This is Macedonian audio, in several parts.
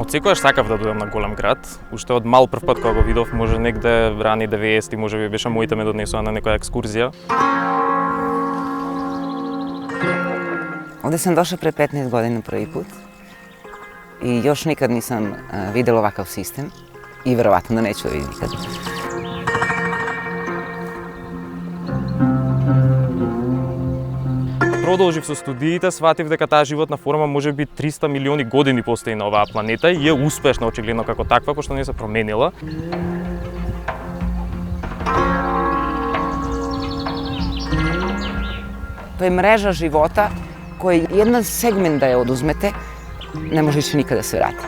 Од секогаш сакав да дојдам на голем град. Уште од мал прв пат кога го видов, може негде рани 90-ти, може би беше моите ме донесува на некоја екскурзија. Ovde sam došla pre 15 godina prvi put i još nikad nisam videla ovakav sistem i verovatno da neću da vidim nikad. Продолжив со студиите, сватив дека таа животна форма може би 300 милиони години постои на оваа планета и е успешна очигледно како таква, пошто не се променила. To je mreža života koji jedan segment da je oduzmete, ne može više nikada se vrati.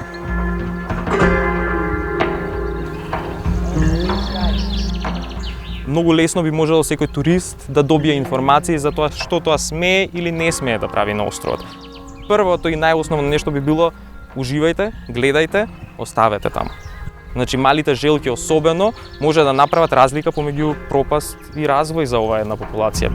Многу лесно би можело секој турист да добие информации за тоа што тоа смее или не смее да прави на островот. Првото и најосновно нешто би било: уживајте, гледајте, оставете таму. Значи малите желки особено може да направат разлика помеѓу пропаст и развој за оваа една популација.